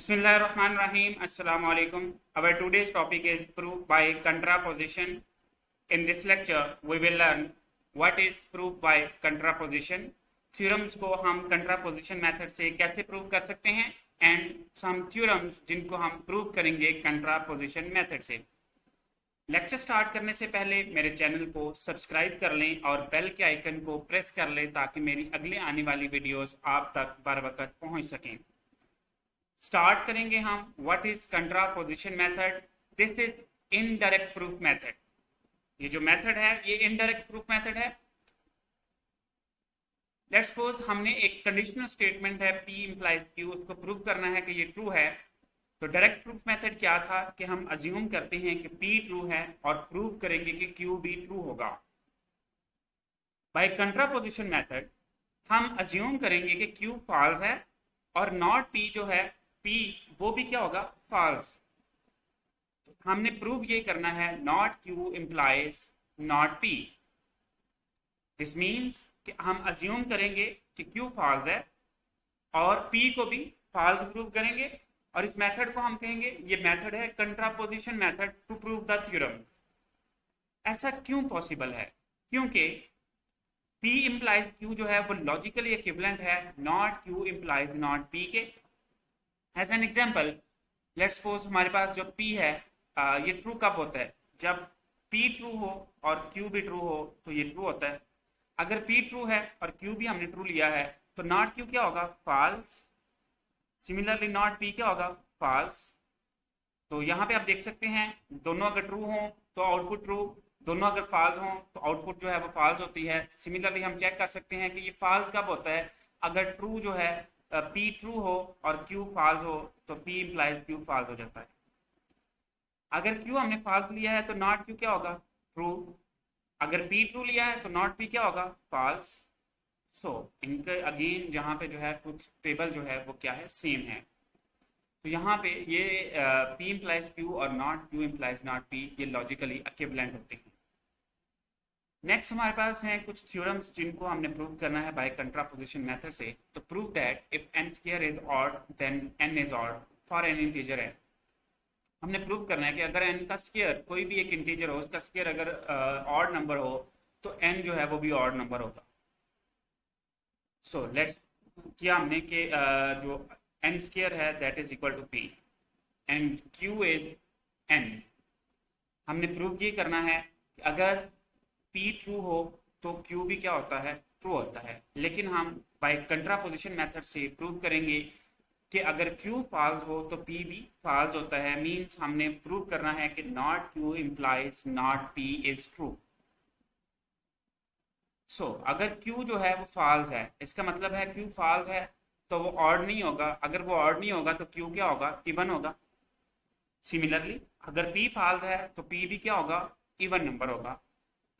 Bismillahirrahmanirrahim. Assalamu alaikum. Our today's topic is proof by contraposition. In this lecture, we will learn what is proof by contraposition. Theorems को हम contraposition method से कैसे prove कर सकते हैं and some theorems जिनको हम prove करेंगे contraposition method से. लेक्चर स्टार्ट करने से पहले मेरे चैनल को सब्सक्राइब कर लें और बेल के आइकन को प्रेस कर लें ताकि मेरी अगले आने वाली वीडियोस आप तक बर वक्त पहुंच सकें. स्टार्ट करेंगे हम what is contraposition method. This is indirect proof method. ये जो मेथड है ये इनडायरेक्ट प्रूफ मेथड है. लेट्स सपोज हमने एक कंडीशनल स्टेटमेंट है P इंप्लाइज Q, उसको प्रूव करना है कि ये ट्रू है. तो डायरेक्ट प्रूफ मेथड क्या था कि हम अज्यूम करते हैं कि P ट्रू है और प्रूव करेंगे कि Q भी ट्रू होगा. बाय कंट्रापोजिशन मेथड हम अज्यूम करेंगे कि Q फॉल्स है और नॉट P जो है P वो भी क्या होगा, फॉल्स. हमने प्रूव ये करना है not Q implies not P. This means कि हम अज्यूम करेंगे कि Q फॉल्स है और P को भी फॉल्स प्रूव करेंगे और इस मेथड को हम कहेंगे ये मेथड है contraposition method to prove the theorem. ऐसा क्यों पॉसिबल है? क्योंकि P इंप्लाइज Q जो है वो लॉजिकली इक्विवेलेंट है not Q implies not P के. As an example let's suppose हमारे पास जो P है ये ट्रू कब होता है? जब P ट्रू हो और Q भी ट्रू हो तो ये ट्रू होता है. अगर P ट्रू है और Q भी हमने ट्रू लिया है तो नॉट Q क्या होगा, फॉल्स. सिमिलरली नॉट P क्या होगा, फॉल्स. तो यहाँ पे आप देख सकते हैं दोनों अगर ट्रू हो तो आउटपुट ट्रू, दोनों अगर फॉल्स हो तो आउटपुट जो है वो फॉल्स होती है. सिमिलरली हम चेक कर सकते हैं कि ये फॉल्स कब होता है, अगर ट्रू जो है P ट्रू हो और Q फॉल्स हो तो P इंप्लाइज Q फॉल्स हो जाता है. अगर Q हमने फॉल्स लिया है तो नॉट Q क्या होगा, ट्रू. अगर P ट्रू लिया है तो नॉट P क्या होगा, फॉल्स. सो इनके अगेन यहाँ पे जो है ट्रूथ टेबल जो है वो क्या है, सेम है. तो यहाँ पे ये P इंप्लाइज Q और not Q implies not P ये लॉजिकली इक्विवेलेंट होते हैं. नेक्स्ट हमारे पास हैं कुछ थ्योरम्स जिनको हमने प्रूव करना है बाय कंट्रापोजिशन मेथड से. तो prove that if n square is odd then n is odd for an integer n. हमने प्रूव करना है कि अगर n का स्क्वायर कोई भी एक इंटीजर हो, उसका स्क्वायर अगर ऑड नंबर हो तो n जो है वो भी ऑड नंबर होगा. सो लेट्स किया हमने कि जो n स्क्वायर है that is equal to P and Q is n. हमने प्रूव ये करना है कि अगर P ट्रू हो तो Q भी क्या होता है, ट्रू होता है. लेकिन हम बाय कंट्रापोजिशन मेथड से प्रूव करेंगे कि अगर Q फॉल्स हो तो P भी फॉल्स होता है. मींस हमने प्रूव करना है कि not Q implies not P is true. So अगर Q जो है वो फॉल्स है, इसका मतलब है Q फॉल्स है तो वो ऑड नहीं होगा. अगर वो ऑड नहीं होगा तो Q क्या होगा, इवन होगा. सिमिलरली अगर P फॉल्स है तो P भी क्या होगा, इवन नंबर होगा.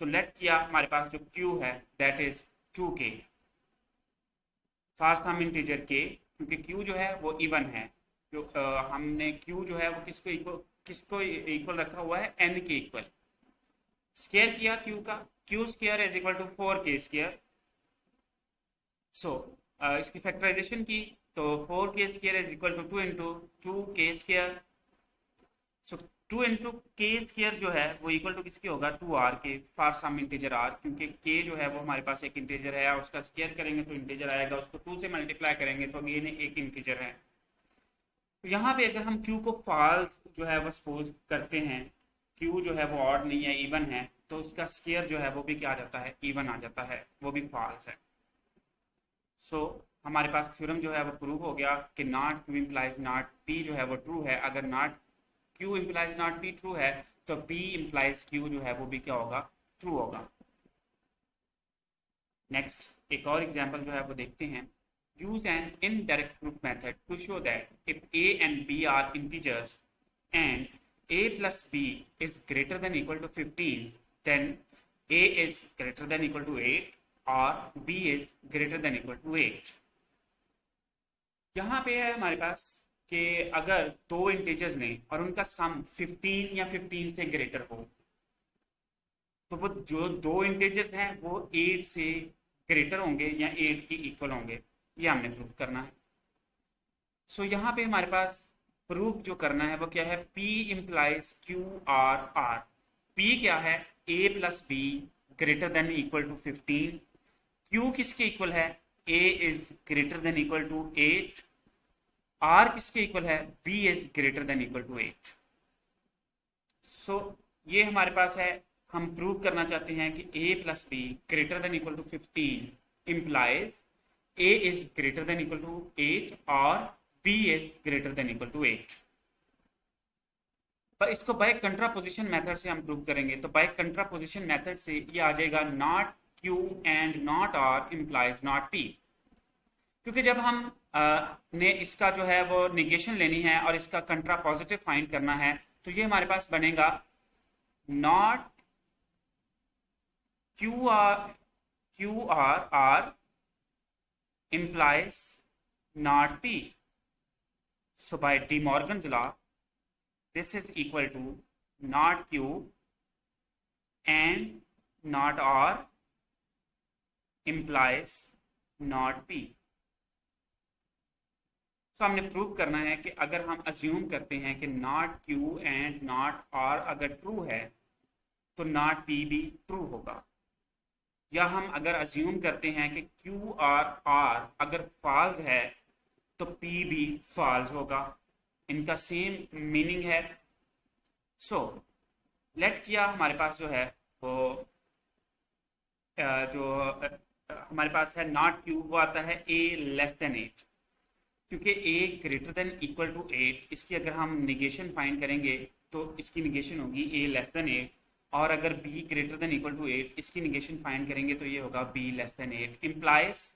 तो लेट किया हमारे पास जो Q है दैट इज 2k. फास्ट हम इंटीजर k क्योंकि Q जो है वो इवन है. जो हमने Q जो है वो किसको इक्वल रखा हुआ है, n के इक्वल. स्क्वायर किया Q का, Q square is equal to 4k square. So इसकी फैक्टराइजेशन की तो 4k square is equal to 2 into 2k square. So 2 into k square जो है वो इक्वल टू किसके होगा, 2r के फॉर सम इंटीजर r. क्योंकि k जो है वो हमारे पास एक इंटीजर है, उसका स्क्वायर करेंगे तो इंटीजर आएगा, उसको 2 से मल्टीप्लाई करेंगे तो अगेन एक इंटीजर है. तो यहाँ पे अगर हम q को फॉल्स जो है वो सपोज करते हैं, q जो है वो ऑड नहीं है, इवन है, तो उसका स्क्वायर जो है वो भी क्या आ जाता है, इवन आ जाता है, वो भी फॉल्स है. सो हमारे पास थ्योरम जो है वो प्रूव हो गया कि not q implies not p जो है वो ट्रू है. अगर not Q implies not P true है तो P इंप्लाइज Q जो है वो भी क्या होगा, ट्रू होगा. नेक्स्ट एक और एग्जांपल जो है वो देखते हैं. Use an indirect proof method to show that if A and B are integers and A plus B is greater than equal to 15 then A is greater than equal to 8 और B is greater than equal to 8. यहाँ पे है हमारे पास कि अगर दो integers ने और उनका सम 15 या 15 से ग्रेटर हो तो वो जो दो इंटीजर्स हैं वो 8 से ग्रेटर होंगे या 8 के इक्वल होंगे. ये हमने प्रूव करना है. सो यहाँ पे हमारे पास प्रूफ जो करना है वो क्या है, P implies QR। P क्या है, A plus B greater than equal to 15। Q किसके इक्वल है, A is greater than equal to 8। R किसके इक्वल है, B is greater than equal to 8। So ये हमारे पास है, हम प्रूव करना चाहते हैं कि A plus B greater than equal to 15 implies A is greater than equal to 8 और B is greater than equal to 8। पर इसको बाय कंट्रापोजिशन मेथड से हम प्रूव करेंगे। तो बाय कंट्रापोजिशन मेथड से ये आ जाएगा not Q and not R implies not P। क्योंकि जब हम ने इसका जो है वो निगेशन लेनी है और इसका कंट्रापोजिटिव फाइंड करना है, तो ये हमारे पास बनेगा not Q R implies not P। So by De Morgan's law, this is equal to not Q and not R implies not P। So हमने प्रूव करना है कि अगर हम अज्यूम करते हैं कि not Q and not R अगर ट्रू है तो not P भी ट्रू होगा, या हम अगर अज्यूम करते हैं कि क्यू आर अगर फॉल्स है तो पी भी फॉल्स होगा, इनका सेम मीनिंग है। सो लेट किया हमारे पास जो है वो हमारे पास है नॉट क्यू, वो आता है ए लेस देन 8। क्योंकि ए ग्रेटर देन इक्वल टू 8, इसकी अगर हम निगेशन फाइंड करेंगे तो इसकी निगेशन होगी ए लेस देन 8, और अगर b greater than equal to 8 इसकी निगेशन फाइंड करेंगे तो ये होगा b less than 8 implies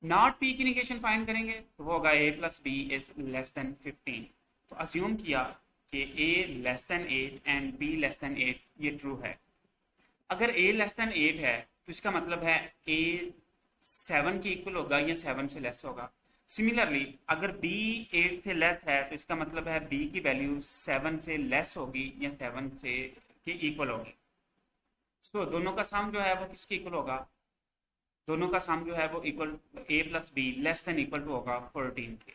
not p की निगेशन फाइंड करेंगे तो वो होगा a plus B is less than 15। तो अज्यूम किया कि a less than 8 and b less than 8 ये ट्रू है। अगर a लेस देन 8 है तो इसका मतलब है a 7 के इक्वल होगा या 7 से लेस होगा। सिमिलरली अगर b 8 से लेस है तो इसका मतलब है b की वैल्यू 7 से लेस होगी या 7 से के इक्वल होगी। सो दोनों का सम जो है वो किसके इक्वल होगा, दोनों का सम जो है वो equal a plus B less than equal to होगा 14 के।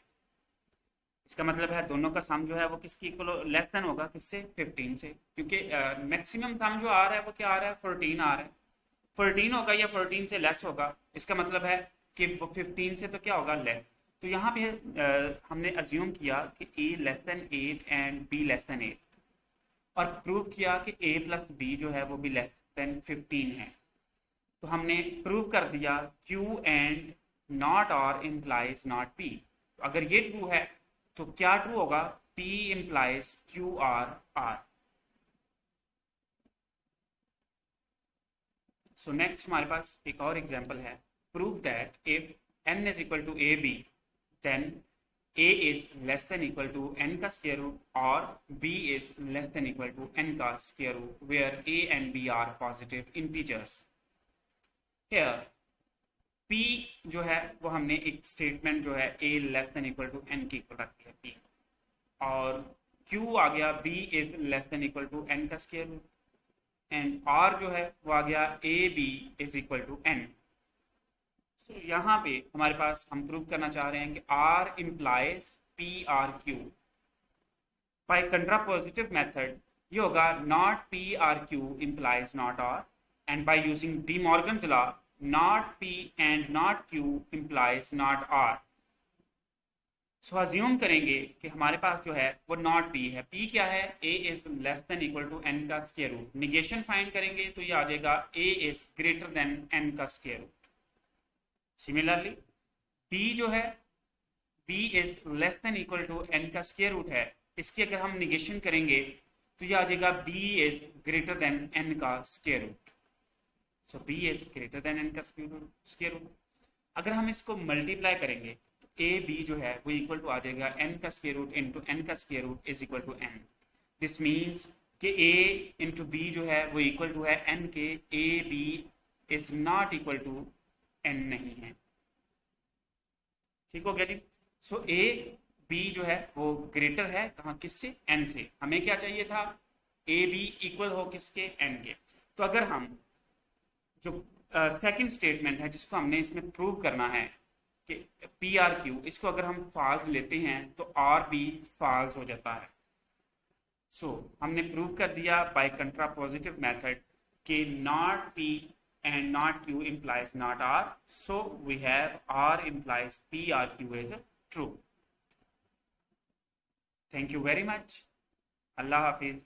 इसका मतलब है दोनों का सम जो है वो किसके इक्वल लेस देन होगा, किससे, 15 से, क्योंकि मैक्सिमम सम जो आ रहा है वो क्या आ रहा है, 14 आ रहा है। 14 होगा या 14 से लेस होगा, इसका मतलब है कि 15 से तो क्या होगा, लेस। तो यहाँ पे हमने अज्यूम किया कि a less than 8 and b less than 8, और प्रूव किया कि a प्लस बी जो है वो भी लेस देन 15 है। तो हमने प्रूव कर दिया Q and not R implies not P। तो अगर ये ट्रू है तो क्या ट्रू होगा, P implies QR। So next हमारे पास एक और एग्जांपल है, prove that if n is equal to AB then a is less than equal to n का square root और b is less than equal to n का square root where a and b are positive integers। Here p जो है वो हमने एक statement जो है a less than equal to n की इक्वल रखी है p, और q आ गया b is less than equal to n का square root, एंड r जो है वो आ गया a b is equal to n। तो यहाँ पे हमारे पास हम प्रूव करना चाह रहे हैं कि R implies PRQ। By contrapositive method ये होगा not PRQ implies not R, and by using De Morgan's law not P and not Q implies not R। So assume करेंगे कि हमारे पास जो है वो नॉट P है। P क्या है, A is less than equal to n का स्क्वायर रूट। निगेशन फाइंड करेंगे तो ये आ जाएगा A is greater than n का स्क्वायर रूट। सिमिलरली b जो है b is less than equal to n का स्क्वायर रूट है, इसकी अगर हम निगेशन करेंगे तो ये आ जाएगा b is greater than n का square root. So b is greater than n का स्क्वायर रूट। अगर हम इसको मल्टीप्लाई करेंगे तो a b जो है वो इक्वल टू आ जाएगा n का स्क्वायर रूट इंटू n का square root is equal to n। This means कि a इंटू b जो है वो इक्वल टू है n के, a b is not equal to n नहीं है। ठीक हो गया जी। सो ए बी जो है वो ग्रेटर है कहाँ, किससे, n से। हमें क्या चाहिए था, ए बी इक्वल हो किसके, n के। तो अगर हम जो सेकंड स्टेटमेंट है जिसको हमने इसमें प्रूव करना है कि पी आर क्यू, इसको अगर हम फॉल्स लेते हैं तो आर भी फॉल्स हो जाता है। सो हमने प्रूव कर दिया बाय कंट्रापोजिटिव मेथड कि not P and not q implies not r, so we have r implies p r q is true. Thank you very much. Allah Hafiz.